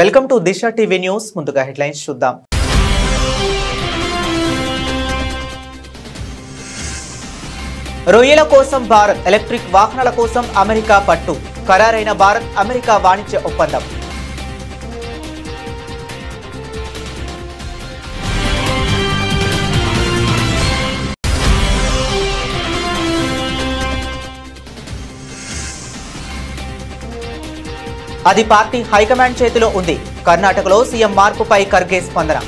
Welcome to Disha TV news. ముందుగా headlines చూద్దాం. రొయ్యల కోసం భారత్, ఎలక్ట్రిక్ వాహనాల కోసం అమెరికా పట్టు. ఖరారైన భారత్ అమెరికా వాణిజ్య ఒప్పందం. అది పార్టీ హైకమాండ్ చేతిలో ఉంది. కర్ణాటకలో సీఎం మార్పుపై ఖర్గే స్పందన.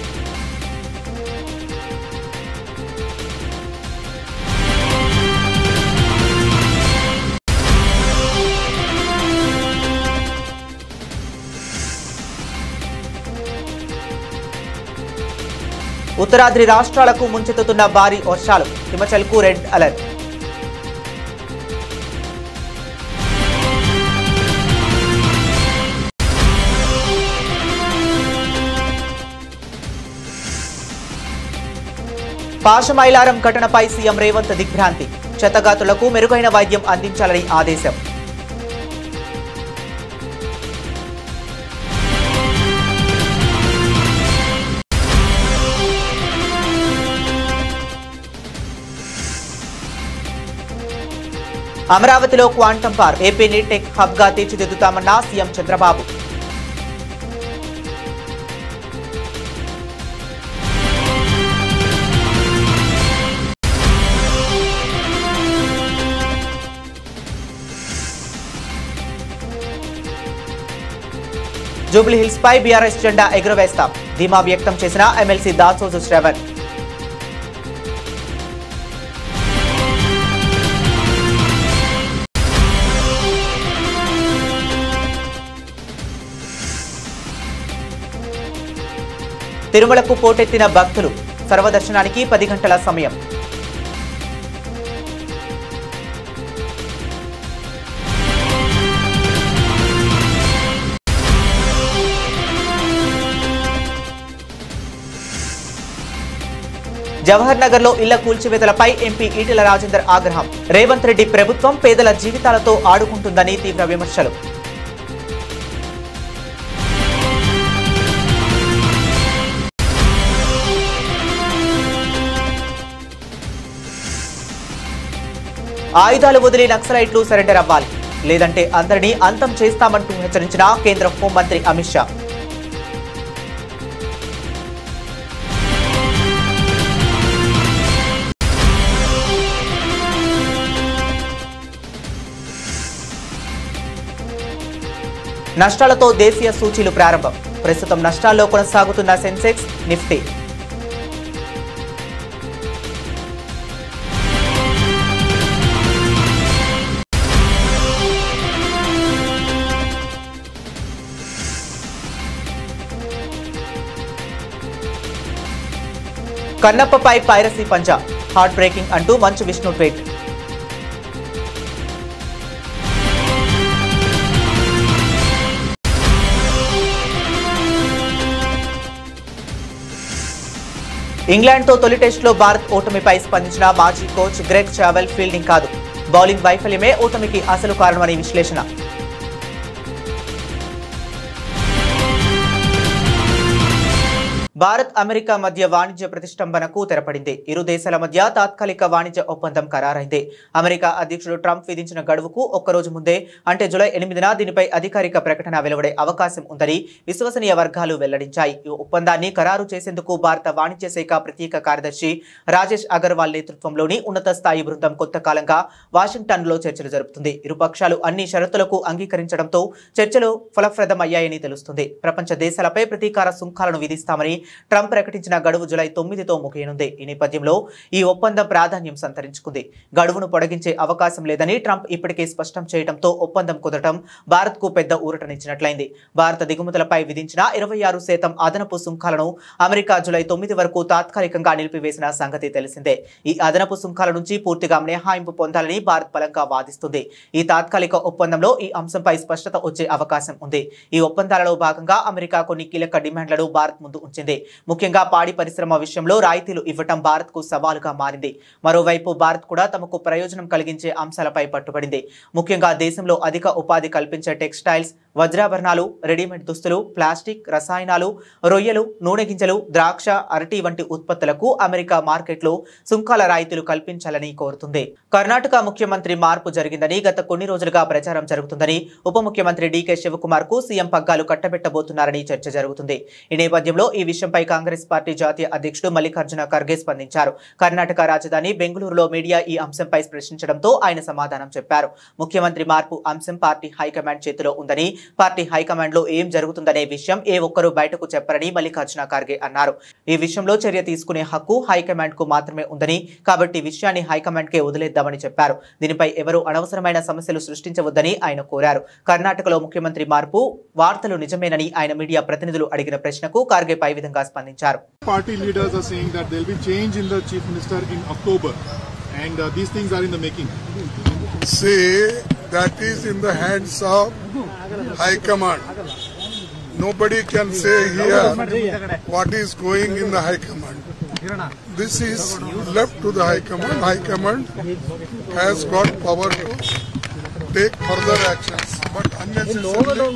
ఉత్తరాద్రి రాష్ట్రాలకు ముంచెత్తుతున్న భారీ వర్షాలు. హిమాచల్కు రెడ్ అలర్ట్. పాశమైలారం ఘటనపై సీఎం రేవంత్ దిగ్భ్రాంతి. క్షతగాత్రులకు మెరుగైన వైద్యం అందించాలని ఆదేశం. అమరావతిలో క్వాంటం పార్క్, ఏపీని టెక్ హబ్ గా తీర్చిదిద్దుతామన్న సీఎం చంద్రబాబు. జూబ్లీ హిల్స్ పై బీఆర్ఎస్ జెండా ఎగురవేస్తాం. ధీమా వ్యక్తం చేసిన ఎమ్మెల్సీ దాసోజు శ్రవణ్. తిరుమలకు పోటెత్తిన భక్తులు. సర్వదర్శనానికి 10 గంటల సమయం. జవహర్ నగర్ లో ఇళ్ల కూల్చివేతలపై ఎంపీ ఈటెల రాజేందర్ ఆగ్రహం. రేవంత్ రెడ్డి ప్రభుత్వం పేదల జీవితాలతో ఆడుకుంటుందని తీవ్ర విమర్శలు. ఆయుధాలు వదిలి నక్సలైట్లు సరెండర్ అవ్వాలి, లేదంటే అందరినీ అంతం చేస్తామంటూ హెచ్చరించిన కేంద్ర హోంమంత్రి అమిత్ షా. నష్టాలతో దేశీయ సూచీలు ప్రారంభం. ప్రస్తుతం నష్టాల్లో కొనసాగుతున్న సెన్సెక్స్, నిఫ్టీ. కన్నప్పపై పైరసీ పంజా, హార్ట్ బ్రేకింగ్ అంటూ మంచు విష్ణు ట్వీట్. ఇంగ్లాండ్తో తొలి టెస్టులో భారత్ ఓటమిపై స్పందించిన మాజీ కోచ్ గ్రెగ్ చావెల్ ఫీల్డింగ్ కాదు, బౌలింగ్ వైఫల్యమే ఓటమికి అసలు కారణమని విశ్లేషణ. భారత్ అమెరికా మధ్య వాణిజ్య ప్రతిష్టంభనకు తెరపడింది. ఇరు దేశాల మధ్య తాత్కాలిక వాణిజ్య ఒప్పందం ఖరారైంది. అమెరికా అధ్యక్షుడు ట్రంప్ విధించిన గడువుకు ఒక్కరోజు ముందే, అంటే జూలై 8న దీనిపై అధికారిక ప్రకటన వెలువడే అవకాశం ఉందని విశ్వసనీయ వర్గాలు వెల్లడించాయి. ఈ ఒప్పందాన్ని ఖరారు చేసేందుకు భారత వాణిజ్య శాఖ ప్రత్యేక కార్యదర్శి రాజేష్ అగర్వాల్ నేతృత్వంలోని ఉన్నత స్థాయి బృందం కొంతకాలంగా వాషింగ్టన్లో చర్చలు జరుపుతుంది. ఇరుపక్షాలు అన్ని షరతులకు అంగీకరించడంతో చర్చలు ఫలప్రదమయ్యాయని తెలుస్తుంది. ప్రపంచ దేశాలపై ప్రతీకార సుంకాలను విధిస్తామని ట్రంప్ ప్రకటించిన గడువు జూలై 9తో ముగియనుంది. ఈ నేపథ్యంలో ఈ ఒప్పందం ప్రాధాన్యం సంతరించుకుంది. గడువును పొడిగించే అవకాశం లేదని ట్రంప్ ఇప్పటికే స్పష్టం చేయడంతో ఒప్పందం కుదరటం భారత్కు పెద్ద ఊరటనిచ్చినట్లయింది. భారత దిగుమతులపై విధించిన 26% అదనపు సుంకాలను అమెరికా జూలై 9 వరకు తాత్కాలికంగా నిలిపివేసిన సంగతి తెలిసిందే. ఈ అదనపు సుంకాల నుంచి పూర్తిగా మినహాయింపు పొందాలని భారత్ బలంగా వాదిస్తుంది. ఈ తాత్కాలిక ఒప్పందంలో ఈ అంశంపై స్పష్టత వచ్చే అవకాశం ఉంది. ఈ ఒప్పందాలలో భాగంగా అమెరికా కొన్ని కీలక డిమాండ్లను భారత్ ముందు ఉంచింది. ముఖ్యంగా పాడి పరిశ్రమ విషయంలో రాయితీలు ఇవ్వటం భారత్కు సవాలుగా మారింది. మరోవైపు భారత్ కూడా తమకు ప్రయోజనం కలిగించే అంశాలపై పట్టుబడింది. ముఖ్యంగా దేశంలో అధిక ఉపాధి కల్పించే టెక్స్టైల్స్, వజ్రాభరణాలు, రెడీమేడ్ దుస్తులు, ప్లాస్టిక్, రసాయనాలు, రొయ్యలు, నూనె గింజలు, ద్రాక్ష, అరటి వంటి ఉత్పత్తులకు అమెరికా మార్కెట్లో సుంకాల రాయితీలు కల్పించాలని కోరుతుంది. కర్ణాటక ముఖ్యమంత్రి మార్పు జరిగిందని గత కొన్ని రోజులుగా ప్రచారం జరుగుతుందని ఉప ముఖ్యమంత్రి డీకే శివకుమార్ కు సీఎం పగ్గాలు కట్టబెట్టబోతున్నారని చర్చ జరుగుతుంది. ఈ నేపథ్యంలో ఈ విషయంపై కాంగ్రెస్ పార్టీ జాతీయ అధ్యక్షుడు మల్లికార్జున ఖర్గే స్పందించారు. కర్ణాటక రాజధాని బెంగళూరులో మీడియా ఈ అంశంపై ప్రశ్నించడంతో ఆయన సమాధానం చెప్పారు. ముఖ్యమంత్రి మార్పు అంశం పార్టీ హైకమాండ్ చేతిలో ఉందని, పార్టీ హైకమాండ్ లో ఏం జరుగుతుందనే విషయం ఏ ఒక్కరూ బయటకు చెప్పరని మల్లికార్జున ఖర్గే అన్నారు. ఈ విషయంలో చర్య తీసుకునే హక్కు హైకమాండ్ కు మాత్రమే ఉందని, కాబట్టి విషయాన్ని హైకమాండ్ కే వదిలేద్దామని చెప్పారు. దీనిపై ఎవరూ అనవసరమైన సమస్యలు సృష్టించవద్దని ఆయన కోరారు. కర్ణాటకలో ముఖ్యమంత్రి మార్పు వార్తలు నిజమేనని ఆయన మీడియా ప్రతినిధులు అడిగిన ప్రశ్నకు ఖర్గే పై విధంగా స్పందించారు. Party leaders are saying that there will be change in the chief minister in October, and these things are in the making. Say that is in the hands of High Command. Nobody can say here what is going in the High Command. This is left to the High Command. High Command has got power to take further actions, but unnecessarily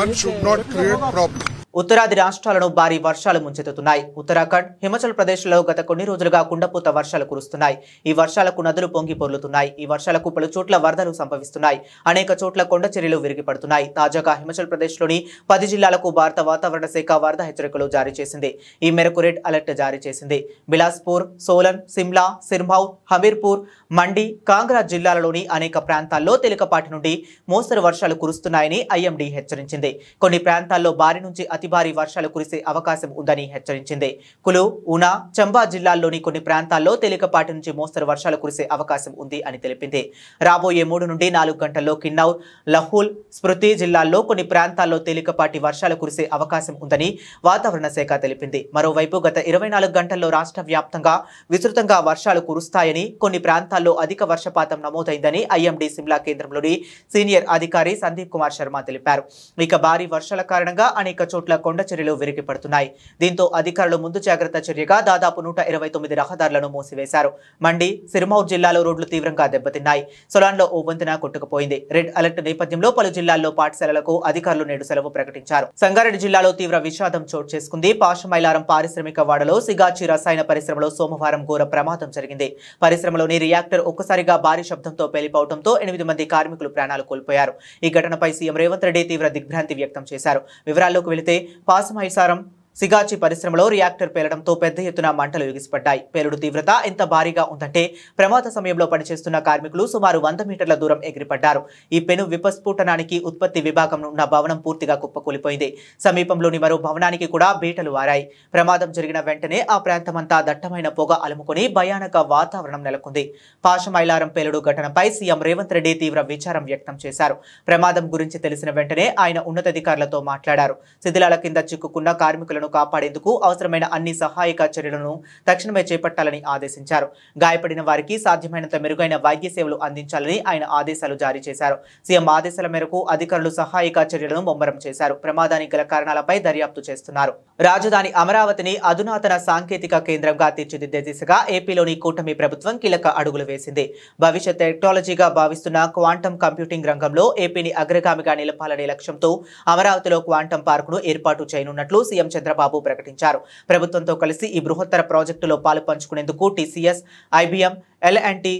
one should not create problems. ఉత్తరాది రాష్ట్రాలను భారీ వర్షాలు ముంచెత్తుతున్నాయి. ఉత్తరాఖండ్, హిమాచల్ ప్రదేశ్లో గత కొన్ని రోజులుగా కుండపోత వర్షాలు కురుస్తున్నాయి. ఈ వర్షాలకు నదులు పొంగి పొర్లుతున్నాయి. ఈ వర్షాలకు పలు చోట్ల వరదలు సంభవిస్తున్నాయి. అనేక చోట్ల కొండ చర్యలు విరిగిపడుతున్నాయి. తాజాగా హిమాచల్ ప్రదేశ్లోని 10 జిల్లాలకు భారత వాతావరణ శాఖ వరద హెచ్చరికలు జారీ చేసింది. ఈ మేరకు రెడ్ అలర్ట్ జారీ చేసింది. బిలాస్పూర్, సోలన్, సిమ్లా, సిర్మౌర్, హమీర్పూర్, మండి, కాంగ్రా జిల్లాలలోని అనేక ప్రాంతాల్లో తేలికపాటి నుండి మోస్తరు వర్షాలు కురుస్తున్నాయని ఐఎండీ హెచ్చరించింది. కొన్ని ప్రాంతాల్లో భారీ నుంచి అతి భారీ వర్షాలు కురిసే అవకాశం ఉందని హెచ్చరించింది. కులు, ఉనా, చంబా జిల్లాల్లోని కొన్ని ప్రాంతాల్లో తేలికపాటి నుంచి మోస్తరు వర్షాలు కురిసే అవకాశం ఉంది అని తెలిపింది. రాబోయే 3 నుండి 4 గంటల్లో కిన్నౌర్, లహూల్, స్మృతి జిల్లాల్లో కొన్ని ప్రాంతాల్లో తేలికపాటి వర్షాలు కురిసే అవకాశం ఉందని వాతావరణ శాఖ తెలిపింది. మరోవైపు గత 24 గంటల్లో రాష్ట్ర వ్యాప్తంగా విస్తృతంగా వర్షాలు కురుస్తాయని, కొన్ని ప్రాంతాల్లో అధిక వర్షపాతం నమోదైందని ఐఎండీ సిమ్లా కేంద్రంలోని సీనియర్ అధికారి సందీప్ కుమార్ శర్మ తెలిపారు. ఇక భారీ వర్షాల కారణంగా అనేక చోట్ల కొండ చర్యలు విరిగి పడుతున్నాయి. దీంతో అధికారులు ముందు జాగ్రత్త చర్యగా దాదాపు 129 రహదారులను మూసివేశారు. మండి, సిర్మౌర్ జిల్లాలో రోడ్లు తీవ్రంగా దెబ్బతిన్నాయి. సొలాన్లో ఓ వంతెన కొట్టుకుపోయింది. రెడ్ అలర్ట్ నేపథ్యంలో పలు జిల్లాల్లో పాఠశాలలకు అధికారులు నేడు సెలవు ప్రకటించారు. సంగారెడ్డి జిల్లాలో తీవ్ర విషాదం చోటు చేసుకుంది. పాషమైలారం పారిశ్రామిక వాడలో సిగాచి రసాయన పరిశ్రమలో సోమవారం ఘోర ప్రమాదం జరిగింది. పరిశ్రమలోని రియాక్టర్ ఒక్కసారిగా భారీ శబ్దంతో పేలిపోవడంతో 8 మంది కార్మికులు ప్రాణాలు కోల్పోయారు. ఈ ఘటనపై సీఎం రేవంత్ రెడ్డి తీవ్ర దిగ్భ్రాంతి వ్యక్తం చేశారు. వివరాల్లోకి వెళితే పాసమైసారం సిగాచి పరిశ్రమలో రియాక్టర్ పేలడంతో పెద్ద ఎత్తున మంటలు ఎగిసిపడ్డాయి. పేలుడు తీవ్రత ఎంత భారీగా ఉందంటే ప్రమాద సమయంలో పనిచేస్తున్న కార్మికులు సుమారు 100 మీటర్ల దూరం ఎగిరిపడ్డారు. ఈ పెను విస్ఫోటనానికి ఉత్పత్తి విభాగం ఉన్న భవనం పూర్తిగా కుప్పకూలిపోయింది. సమీపంలోని మరో భవనానికి కూడా బీటలు వారాయి. ప్రమాదం జరిగిన వెంటనే ఆ ప్రాంతమంతా దట్టమైన పొగ అలుముకొని భయానక వాతావరణం నెలకొంది. పాషమైలారం పేలుడు ఘటనపై సీఎం రేవంత్ రెడ్డి తీవ్ర విచారం వ్యక్తం చేశారు. ప్రమాదం గురించి తెలిసిన వెంటనే ఆయన ఉన్నతాధికారులతో మాట్లాడారు. శిథిలాల కింద చిక్కుకున్న కార్మికులను కాపాడేందుకు అవసరమైన అన్ని సహాయక చర్యలను తక్షణమే చేపట్టాలని ఆదేశించారు. గాయపడిన వారికి సాధ్యమైనంత మెరుగైన వైద్య సేవలు అందించాలని ఆయన ఆదేశాలు జారీ చేశారు. సీఎం ఆదేశాల మేరకు అధికారులు సహాయక చర్యలను ముమ్మరం చేశారు. ప్రమాదానికి గల కారణాలపై దర్యాప్తు చేస్తున్నారు. రాజధాని అమరావతిని అధునాతన సాంకేతిక కేంద్రంగా తీర్చిదిద్దే దిశగా ఏపీలోని కూటమి ప్రభుత్వం కీలక అడుగులు వేసింది. భవిష్యత్ టెక్నాలజీగా భావిస్తున్న క్వాంటం కంప్యూటింగ్ రంగంలో ఏపీని అగ్రగామిగా నిలపాలనే లక్ష్యంతో అమరావతిలో క్వాంటం పార్కును ఏర్పాటు చేయనున్నట్లు సీఎం చంద్రబాబు ప్రకటించారు. ప్రభుత్వంతో కలిసి ఈ బృహత్తర ప్రాజెక్టులో పాలు పంచుకునేందుకు టీసీఎస్, ఐబీఎం, ఎల్&టీ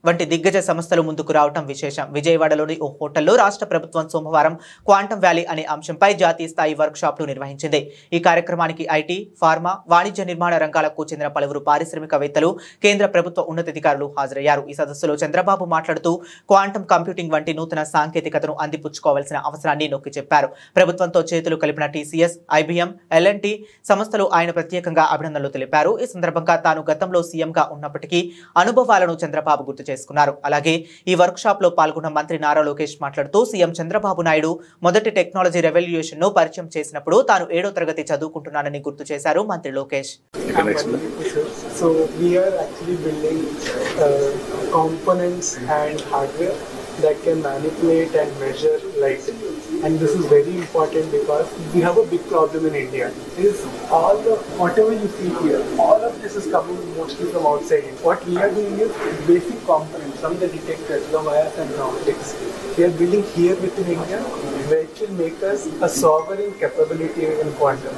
వంటి దిగ్గజ సంస్థలు ముందుకు రావడం విశేషం. విజయవాడలోని ఓ హోటల్లో రాష్ట్ర ప్రభుత్వం సోమవారం క్వాంటం వ్యాలీ అనే అంశంపై జాతీయ స్థాయి వర్క్ షాప్లు నిర్వహించింది. ఈ కార్యక్రమానికి ఐటీ, ఫార్మా, వాణిజ్య నిర్మాణ రంగాలకు చెందిన పలువురు పారిశ్రామికవేత్తలు, కేంద్ర ప్రభుత్వ ఉన్నతాధికారులు హాజరయ్యారు. ఈ సదస్సులో చంద్రబాబు మాట్లాడుతూ క్వాంటం కంప్యూటింగ్ వంటి నూతన సాంకేతికతను అందిపుచ్చుకోవాల్సిన అవసరాన్ని నొక్కి చెప్పారు. ప్రభుత్వంతో చేతులు కలిపిన టీసీఎస్, ఐబీఎం, ఎల్&టీ సంస్థలు ఆయన ప్రత్యేకంగా అభినందనలు తెలిపారు. ఈ సందర్భంగా తాను గతంలో సీఎంగా ఉన్నప్పటికీ అనుభవాలను చంద్రబాబు గుర్తు చేసుకున్నారు. అలాగే ఈ వర్క్ షాప్ లో పాల్గొన్న మంత్రి నారా లోకేష్ మాట్లాడుతూ సీఎం చంద్రబాబు నాయుడు మొదటి టెక్నాలజీ రెవల్యూషన్ ను పరిచయం చేసినప్పుడు తాను 7వ తరగతి చదువుకుంటున్నానని గుర్తు చేశారు మంత్రి Lokesh. So we are actually building components and hardware that can manipulate and measure light. and this is very important because we have a big problem in India. Is all the whatever you see here, all of this is coming mostly from outside. What we are doing is basic components from the detectors, the wires and the optics. We are building here within India, which will make us a sovereign capability in quantum.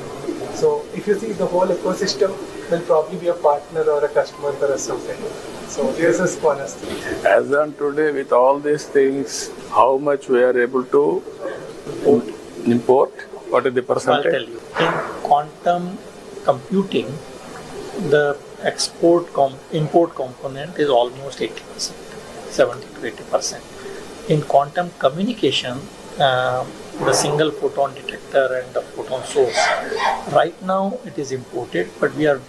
So if you see the whole ecosystem, will probably be a partner or a customer for us someday. So this is Cornerstone. As on today, with all these things, how much we are able to import? What is the I'll percentage? tell you. In quantum computing, the import component is almost 80%, 70 to 80%. In quantum communication, the single photon detector and the photon source, right now it is imported, but we are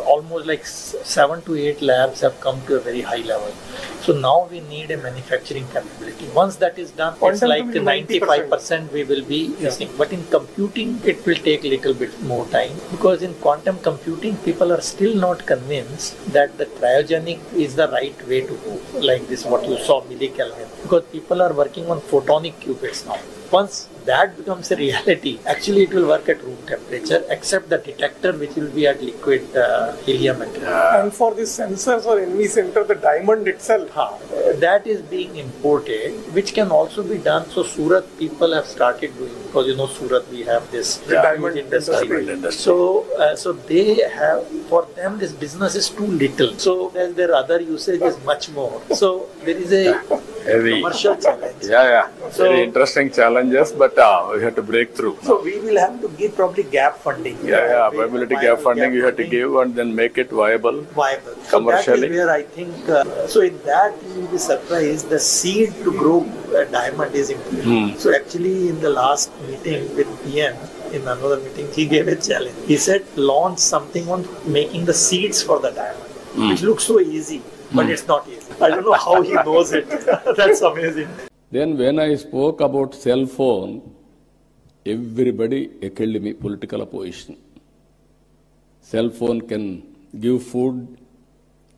almost like 7 to 8 labs have come to a very high level. So now we need a manufacturing capability. Once that is done, it's like 95% we will be using. But in computing, it will take a little bit more time, because in quantum computing, people are still not convinced that the cryogenic is the right way to go, like this what you saw millikelvin, because people are working on photonic qubits now. Once that becomes a reality, actually it will work at room temperature, except the detector which will be at liquid helium material. And for the sensors or NV center, the diamond itself. That is being imported, which can also be done. So Surat people have started doing, because you know Surat we have this diamond industry. So they have, for them this business is too little. So their other usage is much more. So there is a commercial challenge. Very interesting challenges, but we have to break through. So we will have to give probably gap funding. Viability gap funding you have to give and then make it viable. So Commercially. that is where I think, so in that you will be surprised, the seed to grow a diamond is important. So actually in the last meeting with PM, in another meeting, he gave a challenge. He said, launch something on making the seeds for the diamond, which looks so easy, but it's not easy. I don't know how he knows it. That's amazing. Then when I spoke about cell phone, everybody echoed me political opposition. Cell phone can give food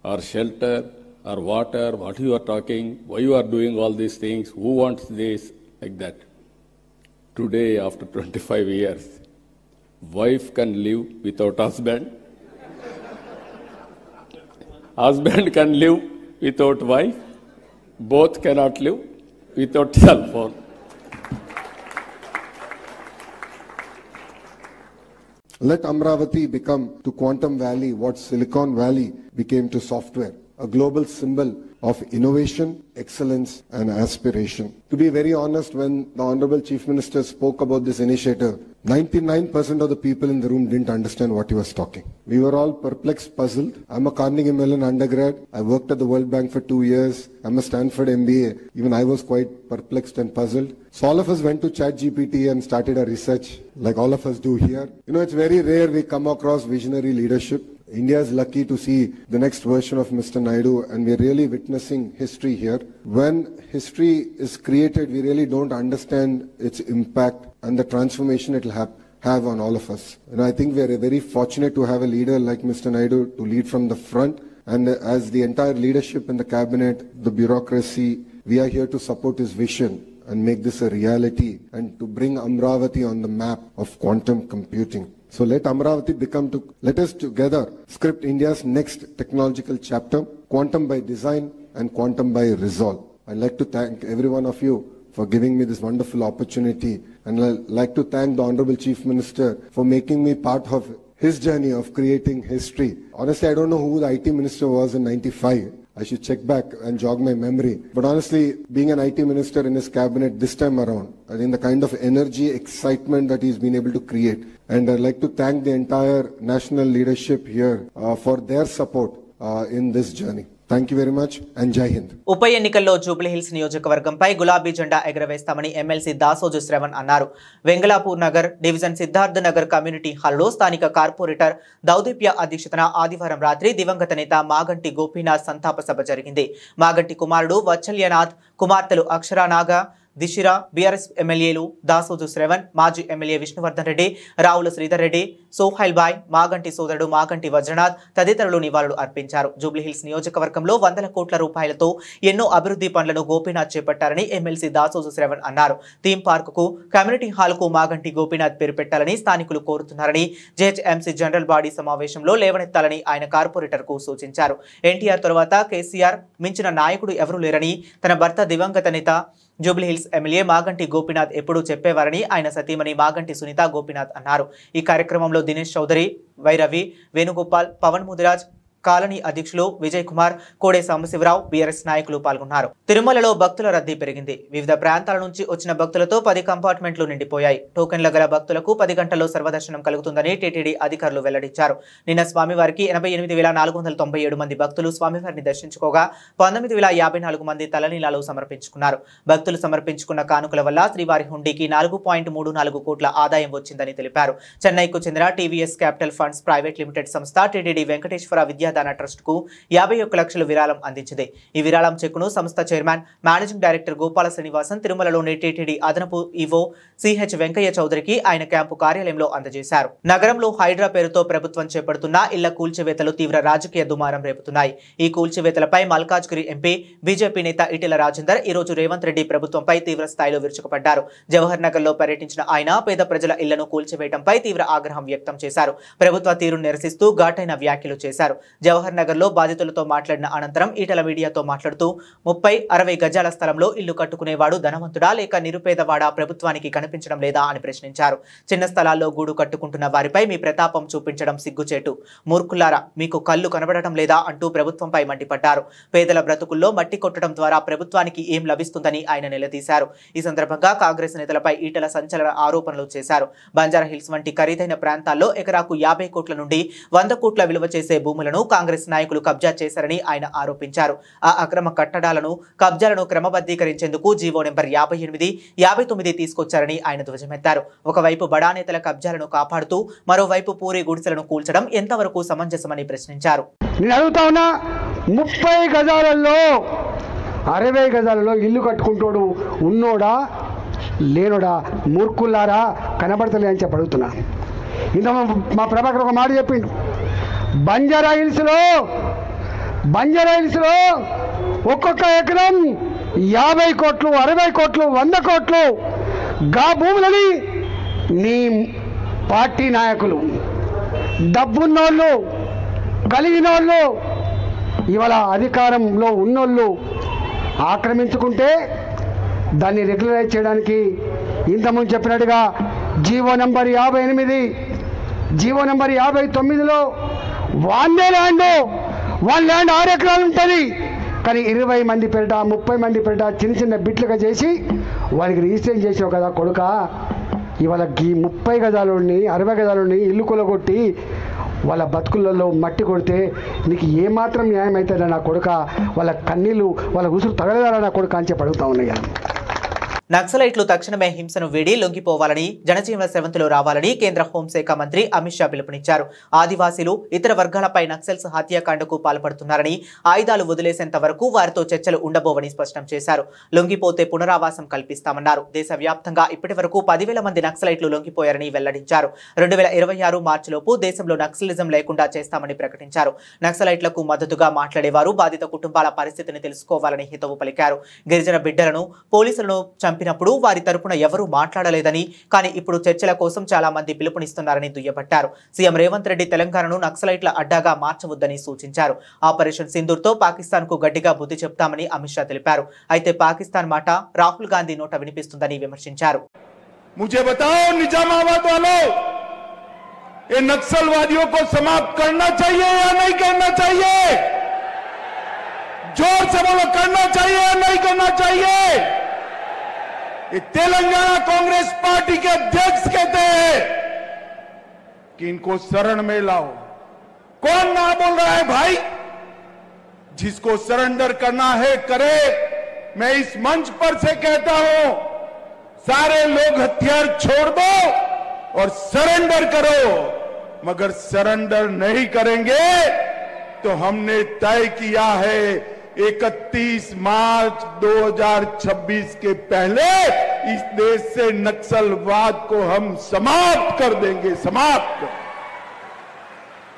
or shelter or water, what you are talking, why you are doing all these things, who wants this, like that. Today, after 25 years, wife can live without husband. Husband can live without wife. Both cannot live without cell phone. Let Amravati become to Quantum Valley what Silicon Valley became to software, a global symbol of innovation, excellence and aspiration. To be very honest, when the Honorable Chief Minister spoke about this initiative, 99% of the people in the room didn't understand what he was talking. We were all perplexed, puzzled. I'm a Carnegie Mellon undergrad. I worked at the World Bank for 2 years. I'm a Stanford MBA. Even I was quite perplexed and puzzled. So all of us went to ChatGPT and started our research, like all of us do here. You know, it's very rare we come across visionary leadership. India is lucky to see the next version of Mr. Naidu, and we're really witnessing history here. When history is created, we really don't understand its impact and the transformation it will have on all of us. And I think we're very fortunate to have a leader like Mr. Naidu to lead from the front. And as the entire leadership in the cabinet, the bureaucracy, we are here to support his vision and make this a reality and to bring Amravati on the map of quantum computing. So let Amravati let us together script India's next technological chapter, quantum by design and quantum by resolve. I'd like to thank every one of you for giving me this wonderful opportunity. And I'd like to thank the Honorable Chief Minister for making me part of his journey of creating history. Honestly, I don't know who the IT Minister was in 95. I should check back and jog my memory. But honestly, being an IT Minister in his cabinet this time around, I think the kind of energy, excitement that he's been able to create. And I'd like to thank the entire national leadership here for their support in this journey. Thank you very much and Jai Hind. ఉప ఎన్నికల్లో జూబ్లీహిల్స్ నియోజకవర్గంపై గులాబీ జెండా ఎగరవేస్తామని MLC Dasoju Shravan అన్నారు. Vengalapur Nagar division Siddhartha Nagar community హాల్లో స్థానిక corporator దౌదీప్య అధ్యక్షతన ఆదివారం రాత్రి దివంగత నేత మాగంటి గోపీనాథ్ సంతాప సభ జరిగింది. మాగంటి కుమారుడు వత్సల్యనాథ్, కుమార్తెలు అక్షరానాగ, దిశిర, బీఆర్ఎస్ ఎమ్మెల్యేలు దాసోజు శ్రవణ్, మాజీ ఎమ్మెల్యే విష్ణువర్ధన్ రెడ్డి, రావుల శ్రీధర్ రెడ్డి, సోహైల్ బాయ్, మాగంటి సోదరుడు మాగంటి వజ్రనాథ్ తదితరులు నివాళులు అర్పించారు. జూబ్లీహిల్స్ నియోజకవర్గంలో వందల కోట్ల రూపాయలతో ఎన్నో అభివృద్ధి పనులను గోపీనాథ్ చేపట్టారని ఎమ్మెల్సీ దాసోజు శ్రవణ్ అన్నారు. థీమ్ పార్క్ కు, కమ్యూనిటీ హాల్ కు మాగంటి గోపీనాథ్ పేరు పెట్టాలని స్థానికులు కోరుతున్నారని జెహెచ్ఎంసీ జనరల్ బాడీ సమావేశంలో లేవనెత్తాలని ఆయన కార్పొరేటర్ కు సూచించారు. ఎన్టీఆర్ తర్వాత కేసీఆర్ మించిన నాయకుడు ఎవరూ లేరని తన భర్త దివంగత నేత జూబ్లీహిల్స్ ఎమ్మెల్యే మాగంటి గోపీనాథ్ ఎప్పుడూ చెప్పేవారని ఆయన సతీమణి మాగంటి సునీత గోపీనాథ్ అన్నారు. ఈ కార్యక్రమంలో దినేష్ చౌదరి, వైరవి, వేణుగోపాల్, పవన్ ముదిరాజ్, కాలనీ అధ్యక్షులు విజయ్ కుమార్, కోడే సాంబశివరావు, బీఆర్ఎస్ నాయకులు పాల్గొన్నారు. తిరుమలలో భక్తుల రద్దీ పెరిగింది. వివిధ ప్రాంతాల నుంచి వచ్చిన భక్తులతో 10 కంపార్ట్మెంట్లు నిండిపోయాయి. టోకెన్ల గల భక్తులకు 10 గంటల్లో సర్వదర్శనం కలుగుతుందని టీటీడీ అధికారులు వెల్లడించారు. నిన్న స్వామివారికి 88,497 మంది భక్తులు స్వామివారిని దర్శించుకోగా 19,054 మంది తలనీలాలు సమర్పించుకున్నారు. భక్తులు సమర్పించుకున్న కానుకల వల్ల శ్రీవారి హుండీకి 4.34 కోట్ల ఆదాయం వచ్చిందని తెలిపారు. చెన్నైకు చెందిన TVS capital funds private limited సంస్థ టీటీడీ వెంకటేశ్వర విద్యాదాన ట్రస్ట్ కు 51 లక్షలు విరాళం అందించింది. ఈ విరాళం చెక్కును సంస్థ chairman, managing director Gopala Srinivasan తిరుమలలోని టీటీడీ అదనపు ఈవో సిహెచ్ వెంకయ్య చౌదరికి ఆయన క్యాంపు కార్యాలయంలో అందజేశారు. నగరంలో హైడ్రా పేరుతో ప్రభుత్వం చేపడుతున్న ఇళ్ల కూల్చివేతలు తీవ్ర రాజకీయ దుమారం రేపుతున్నాయి. ఈ కూల్చివేతలపై మల్కాజ్గిరి ఎంపీ బీజేపీ నేత ఈటెల రాజేందర్ ఈ రోజు రేవంత్ రెడ్డి ప్రభుత్వంపై తీవ్ర స్థాయిలో విరుచుకుపడ్డారు. జవహర్ నగర్ లో పర్యటించిన ఆయన పేద ప్రజల ఇళ్లను కూల్చివేయడంపై తీవ్ర ఆగ్రహం వ్యక్తం చేశారు. ప్రభుత్వ తీరును నిరసిస్తూ ఘాటైన వ్యాఖ్యలు చేశారు. జవహర్ నగర్ లో బాధితులతో మాట్లాడిన అనంతరం ఈటెల మీడియాతో మాట్లాడుతూ 30-60 గజాల స్థలంలో ఇల్లు కట్టుకునేవాడు ధనవంతుడా లేక నిరుపేదవాడా ప్రభుత్వానికి కనిపించడం లేదా అని ప్రశ్నించారు. చిన్న స్థలాల్లో గూడు కట్టుకుంటున్న వారిపై మీ ప్రతాపం చూపించడం సిగ్గుచేటు. మూర్ఖులారా, మీకు కళ్ళు కనబడటం లేదా అంటూ ప్రభుత్వంపై మండిపడ్డారు. పేదల బ్రతుకుల్లో మట్టి కొట్టడం ద్వారా ప్రభుత్వానికి ఏం లభిస్తుందని ఆయన నిలదీశారు. ఈ సందర్భంగా కాంగ్రెస్ నేతలపై ఈటెల సంచలన ఆరోపణలు చేశారు. బంజారా హిల్స్ వంటి ఖరీదైన ప్రాంతాల్లో ఎకరాకు 50 కోట్ల నుండి 100 కోట్ల విలువ చేసే భూములను కాంగ్రెస్ నాయకులు కబ్జా చేశారని ఆయన ఆరోపించారు. ఆ అక్రమ కట్టడాలను, కబ్జాలను క్రమబద్ధీకరించేందుకు జీవో నెంబర్ 58, 59 తీసుకొచ్చారని ఆయన ధ్వజమెత్తారు. ఒకవైపు బడా నేతల కబ్జాలను కాపాడుతూ మరోవైపు పూరి గుడిసెలను కూల్చడం ఎంతవరకు సమంజసమని ప్రశ్నించారు. నేను అడుగుతా ఉన్నా, 30 గజాలలో 60 గజాలలో ఇల్లు కట్టుకుంటోడు ఉన్నోడా లేనోడా? మూర్ఖుల్లారా, కనబడతలే అని చెప్పి అడుగుతున్నా. ఇంత మా ప్రభాకర్ ఒక మాట చెప్పిండు, బంజారా హిల్స్లో ఒక్కొక్క ఎకరం 50 కోట్లు, 60 కోట్లు, 100 కోట్లు గా భూములని నీ పార్టీ నాయకులు, డబ్బున్నోళ్ళు, కలిగినోళ్ళు, ఇవాళ అధికారంలో ఉన్నోళ్ళు ఆక్రమించుకుంటే దాన్ని రెగ్యులరైజ్ చేయడానికి ఇంతకుముందు చెప్పినట్టుగా జీవో నెంబర్ 58, జీవో నెంబర్ 59లో వన్ ల్యాండ్ 6 ఎకరాలు ఉంటుంది. కానీ 20 మంది పేరిట, 30 మంది పేరిట చిన్న చిన్న బిట్లుగా చేసి వారికి రిజిస్ట్రేషన్ చేసావు కదా కొడుక. ఇవాళ ఈ 30 గజాలని 60 గజాలని ఇల్లు కొలగొట్టి వాళ్ళ బతుకులలో మట్టి కొడితే నీకు ఏమాత్రం న్యాయం అవుతుందా నా కొడుక? వాళ్ళ కన్నీళ్ళు, వాళ్ళ ఉసురు తగలదారా నా కొడుక అని చెప్పి అడుగుతా ఉన్నాయి. నక్సలైట్లు తక్షణమే హింసను వీడి లొంగిపోవాలని, జనజీవన స్రవంతిలో రావాలని కేంద్ర హోంశాఖ మంత్రి అమిత్ షా పిలుపునిచ్చారు. ఆదివాసీలు, ఇతర వర్గాలపై నక్సల్స్ హత్యాకాండకు పాల్పడుతున్నారని, ఆయుధాలు వదిలేసేంత వరకు వారితో చర్చలు ఉండబోవని స్పష్టం చేశారు. లొంగిపోతే పునరావాసం కల్పిస్తామన్నారు. దేశవ్యాప్తంగా ఇప్పటి వరకు 10,000 మంది నక్సలైట్లు లొంగిపోయారని వెల్లడించారు. 2026 మార్చిలోపు దేశంలో నక్సలిజం లేకుండా చేస్తామని ప్రకటించారు. నక్సలైట్లకు మద్దతుగా మాట్లాడేవారు బాధిత కుటుంబాల పరిస్థితిని తెలుసుకోవాలని హితవు పలికారు. గిరిజన బిడ్డలను, పోలీసులను చంపినప్పుడు వారి తరపున ఎవరూ మాట్లాడలేదని, కానీ ఇప్పుడు చర్చల కోసం చాలా మంది పిలుపునిస్తున్నారని దుయ్యబట్టారు. సీఎం రేవంత్ రెడ్డి తెలంగాణను నక్సలైట్ల అడ్డాగా మార్చవద్దని సూచించారు. ఆపరేషన్ సింధూర్తో పాకిస్తాన్ కు గట్టిగా బుద్ధి చెప్తామని అమిత్ షా తెలిపారు. అయితే పాకిస్తాన్ మాట రాహుల్ గాంధీ నోట వినిపిస్తుందని విమర్శించారు. मुझे बताओ निजामाबाद वालों, ये नक्सलवादियों को समाप्त करना चाहिए या नहीं करना चाहिए? जोर से बोलो, करना चाहिए या नहीं करना चाहिए? ये तेलंगाना कांग्रेस पार्टी के अध्यक्ष कहते हैं कि इनको शरण में लाओ। कौन ना बोल रहा है भाई? जिसको सरेंडर करना है करे। मैं इस मंच पर से कहता हूं, सारे लोग हथियार छोड़ दो और सरेंडर करो, मगर सरेंडर नहीं करेंगे तो हमने तय किया है 31 मार्च 2026 के पहले इस देश से नक्सलवाद को हम समाप्त कर देंगे, समाप्त।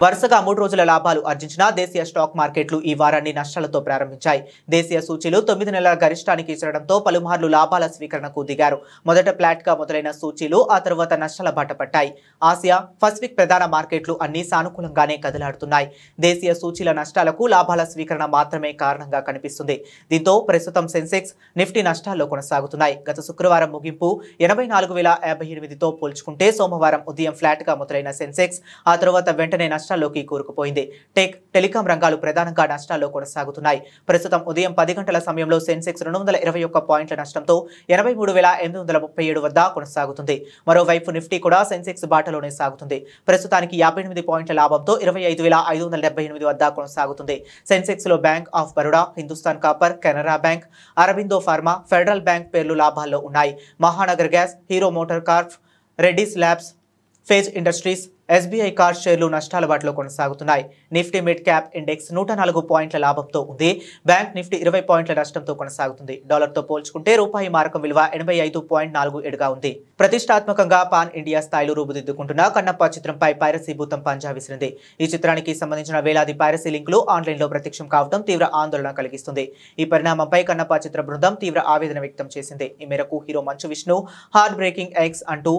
వరుసగా 3 రోజుల లాభాలు ఆర్జించిన దేశీయ స్టాక్ మార్కెట్లు ఈ వారాన్ని నష్టాలతో ప్రారంభించాయి. దేశీయ సూచీలు 9 నెలల గరిష్టానికి చేరడంతో పలుమార్లు లాభాల స్వీకరణకు దిగారు. మొదట ఫ్లాట్ గా మొదలైన సూచీలు ఆ తర్వాత నష్టాల బాట పట్టాయి. ఆసియా, పసిఫిక్ ప్రధాన మార్కెట్లు అన్ని సానుకూలంగానే కదలాడుతున్నాయి. దేశీయ సూచీల నష్టాలకు లాభాల స్వీకరణ మాత్రమే కారణంగా కనిపిస్తుంది. దీంతో ప్రస్తుతం సెన్సెక్స్, నిఫ్టీ నష్టాల్లో కొనసాగుతున్నాయి. గత శుక్రవారం ముగింపు 84,058తో పోల్చుకుంటే సోమవారం ఉదయం ఫ్లాట్ గా మొదలైన సెన్సెక్స్ ఆ తర్వాత వెంటనే నష్టాల్లోకి కూరుకుపోయింది. టెలికాం రంగాలు ప్రధానంగా నష్టాల్లో కొనసాగుతున్నాయి. ప్రస్తుతం ఉదయం 10 గంటల సమయంలో సెన్సెక్స్ 221 పాయింట్ల నష్టంతో 83,837 వద్ద కొనసాగుతుంది. మరోవైపు నిఫ్టీ కూడా సెన్సెక్స్ బాటలోనే సాగుతుంది. ప్రస్తుతానికి 58 పాయింట్ల లాభంతో 25,578 వద్ద కొనసాగుతుంది. సెన్సెక్స్ లో bank of Baroda, Hindustan copper, Canara bank, Aurobindo pharma, federal bank పేర్లు లాభాల్లో ఉన్నాయి. Mahanagar gas, hero motor corp, Reddy's labs, Page industries, SBI card షేర్లు నష్టాల బాటలో కొనసాగుతున్నాయి. నిఫ్టీ మిడ్ క్యాప్ ఇండెక్స్ 104 పాయింట్ల లాభంతో ఉంది. బ్యాంక్ నిఫ్టీ 20 పాయింట్ల నష్టంతో కొనసాగుతుంది. డాలర్తో పోల్చుకుంటే రూపాయి మారకం విలువ 85.47గా ఉంది. ప్రతిష్టాత్మకంగా పాన్ ఇండియా స్థాయిలో రూపుదిద్దుకుంటున్న కన్నప్ప చిత్రంపై పైరసీ భూతం పంజా విసిరింది. ఈ చిత్రానికి సంబంధించిన వేలాది పైరసీ లింకులు ఆన్లైన్లో ప్రత్యక్షం కావడం తీవ్ర ఆందోళన కలిగిస్తుంది. ఈ పరిణామంపై కన్నప్ప చిత్ర బృందం తీవ్ర ఆవేదన వ్యక్తం చేసింది. ఈ మేరకు hero Manchu Vishnu heart breaking X అంటూ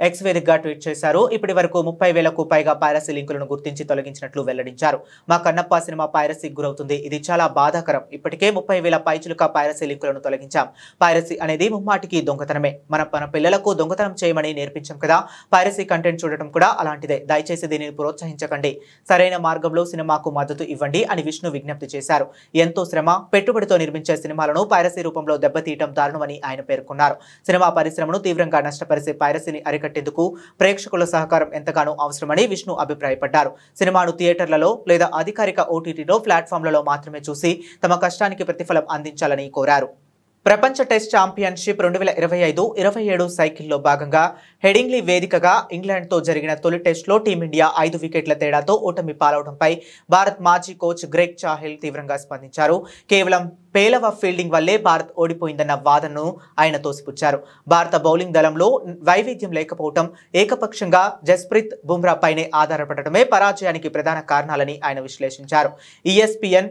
ఎక్స్ వేదికగా ట్వీట్ చేశారు. ఇప్పటి వరకు 30,000కు పైగా పైరసీ లింకులను గుర్తించి తొలగించినట్లు వెల్లడించారు. మా కన్నప్ప సినిమా పైరసీకి గురవుతుంది. ఇది చాలా బాధాకరం. ఇప్పటికే 30,000 పైచులుక పైరసీ లింకులను తొలగించాం. పైరసీ అనేది ముమ్మాటికి దొంగతనమే. మన పిల్లలకు దొంగతనం చేయమని నేర్పించాం కదా. పైరసీ కంటెంట్ చూడటం కూడా అలాంటిదే. దయచేసి దీనిని ప్రోత్సహించకండి. సరైన మార్గంలో సినిమాకు మద్దతు ఇవ్వండి అని విష్ణు విజ్ఞప్తి చేశారు. ఎంతో శ్రమ, పెట్టుబడితో నిర్మించే సినిమాలను పైరసీ రూపంలో దెబ్బతీయటం దారుణమని ఆయన పేర్కొన్నారు. సినిమా పరిశ్రమను తీవ్రంగా నష్టపరిచే పైరసీని అరికట్టేందుకు ప్రేక్షకుల సహకారం ఎంతగానో అవసరమని విష్ణు అభిప్రాయపడ్డారు. సినిమాను థియేటర్లలో లేదా అధికారిక OTTలో ప్లాట్ఫామ్లలో మాత్రమే చూసి తమ కష్టానికి ప్రతిఫలం అందించాలని కోరారు. ప్రపంచ టెస్ట్ ఛాంపియన్షిప్ 2025-27 సైకిల్లో భాగంగా హెడింగ్లీ వేదికగా ఇంగ్లాండ్తో జరిగిన తొలి టెస్టులో టీమిండియా 5 వికెట్ల తేడాతో ఓటమి పాలవడంపై భారత్ మాజీ కోచ్ గ్రెగ్ చాహెల్ తీవ్రంగా స్పందించారు. కేవలం పేలవ ఫీల్డింగ్ వల్లే భారత్ ఓడిపోయిందన్న వాదనను ఆయన తోసిపుచ్చారు. భారత బౌలింగ్ దళంలో వైవిధ్యం లేకపోవడం, ఏకపక్షంగా జస్ప్రీత్ బుమ్రా పైనే ఆధారపడటమే పరాజయానికి ప్రధాన కారణాలని ఆయన విశ్లేషించారు. ESPN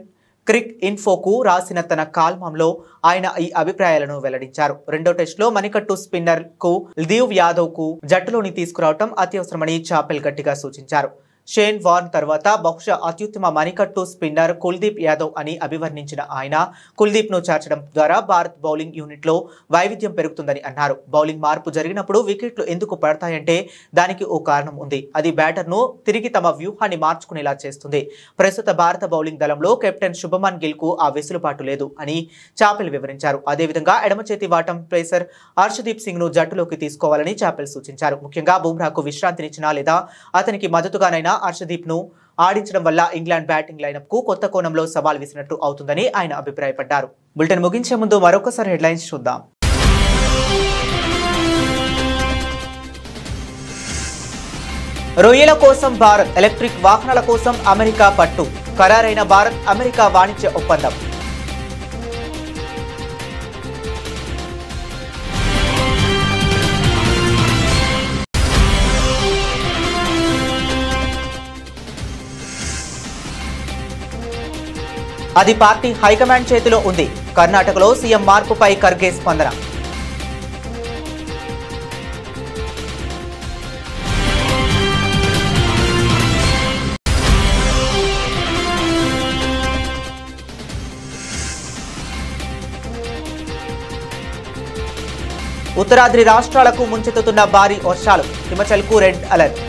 క్రిక్ ఇన్ఫోకు రాసిన తన కాల్మంలో ఆయన ఈ అభిప్రాయాలను వెల్లడించారు. రెండో టెస్టులో మణికట్టు స్పిన్నర్ కు ల్దీవ్ యాదవ్ కు జట్టులోని తీసుకురావడం అత్యవసరమని చాపెల్ గట్టిగా సూచించారు. షేన్ వార్న్ తర్వాత బహుశా అత్యుత్తమ మణికట్టు స్పిన్నర్ కుల్దీప్ యాదవ్ అని అభివర్ణించిన ఆయన కుల్దీప్ ను చేర్చడం ద్వారా భారత్ బౌలింగ్ యూనిట్ లో వైవిధ్యం పెరుగుతుందని అన్నారు. బౌలింగ్ మార్పు జరిగినప్పుడు వికెట్లు ఎందుకు పడతాయంటే దానికి ఓ కారణం ఉంది. అది బ్యాటర్ ను తిరిగి తమ వ్యూహాన్ని మార్చుకునేలా చేస్తుంది. ప్రస్తుత భారత బౌలింగ్ దళంలో కెప్టెన్ శుభమన్ గిల్ కు ఆ వెసులుబాటు లేదు అని చాపెల్ వివరించారు. అదేవిధంగా ఎడమ చేతి వాటం పేసర్ హర్షదీప్ సింగ్ ను జట్టులోకి తీసుకోవాలని చాపెల్ సూచించారు. ముఖ్యంగా బుమ్రాకు విశ్రాంతినిచ్చినా లేదా అతనికి మద్దతుగానైనా హర్షదీప్ ను ఆడించడం వల్ల ఇంగ్లాండ్ బ్యాటింగ్ లైనప్ కు కొత్త కోణంలో సవాల్ విసినట్టు అవుతుందని ఆయన అభిప్రాయపడ్డారు. బులెటిన్ ముగించే ముందు మరొకసారి హెడ్లైన్స్ చూద్దాం. రొయ్యల కోసం భారత్, ఎలక్ట్రిక్ వాహనాల కోసం అమెరికా పట్టు. ఖరారైన భారత్ అమెరికా వాణిజ్య ఒప్పందం. అది పార్టీ హైకమాండ్ చేతిలో ఉంది. కర్ణాటకలో సీఎం మార్పుపై ఖర్గే స్పందన. ఉత్తరాద్రి రాష్ట్రాలకు ముంచెత్తుతున్న భారీ వర్షాలు. హిమాచల్కు రెడ్ అలర్ట్.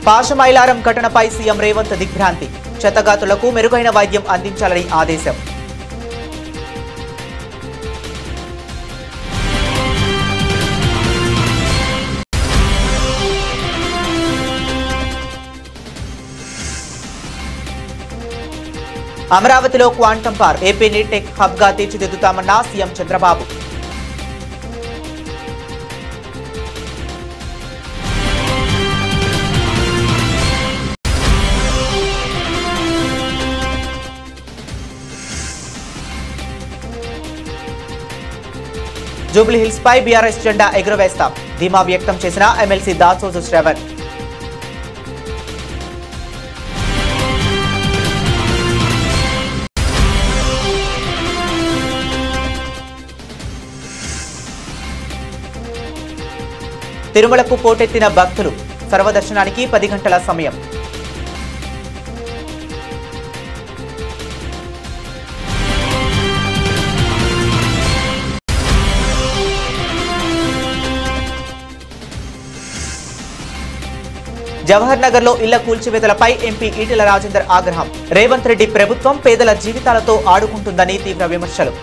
పాశమైలారం ఘటనపై సీఎం రేవంత్ దిగ్భ్రాంతి. క్షతగాతులకు మెరుగైన వైద్యం అందించాలని ఆదేశం. అమరావతిలో క్వాంటం పార్క్, ఏపీని టెక్ హబ్ గా తీర్చిదిద్దుతామన్న సీఎం చంద్రబాబు. జూబ్లీ హిల్స్ పై బీఆర్ఎస్ జెండా ఎగురవేస్తాం ధీమా వ్యక్తం చేసిన ఎమ్మెల్సీ దాసోజు శ్రవణ్. తిరుమలకు పోటెత్తిన భక్తులు సర్వదర్శనానికి 10 గంటల సమయం. జవహర్ నగర్ లో ఇళ్ల కూల్చివేతలపై ఎంపీ ఈటెల రాజేందర్ ఆగ్రహం. రేవంత్ రెడ్డి ప్రభుత్వం పేదల జీవితాలతో ఆడుకుంటుందని తీవ్ర విమర్శలు.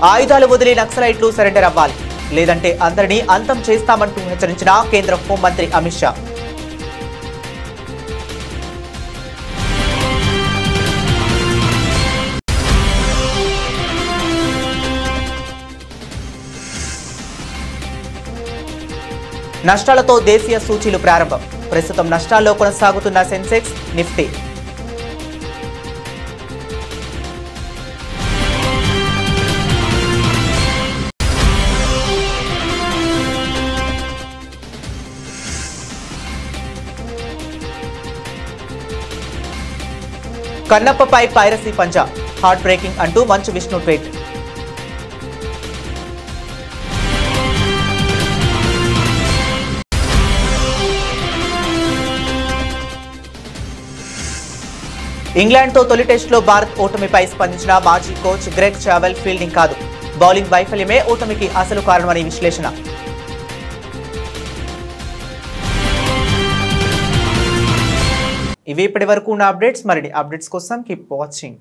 ఆయుధాలు వదిలి నక్సలైట్లు సరెండర్ అవ్వాలి లేదంటే అందరినీ అంతం చేస్తామంటూ హెచ్చరించిన కేంద్ర హోంమంత్రి అమిత్ షా. నష్టాలతో దేశీయ సూచీలు ప్రారంభం. ప్రస్తుతం నష్టాల్లో కొనసాగుతున్న సెన్సెక్స్, నిఫ్టీ. కన్నప్పపై పైరసీ పంజా హార్ట్ బ్రేకింగ్ అంటూ మంచు విష్ణు ట్వీట్. ఇంగ్లాండ్తో తొలి టెస్టులో భారత్ ఓటమిపై స్పందించిన మాజీ కోచ్ గ్రెగ్ చావెల్ ఫీల్డింగ్ కాదు బౌలింగ్ వైఫల్యమే ఓటమికి అసలు కారణమని విశ్లేషణ. ఇవి ఇప్పటి వరకు ఉన్న అప్డేట్స్. మరిన్ని అప్డేట్స్ కోసం కీప్ వాచింగ్.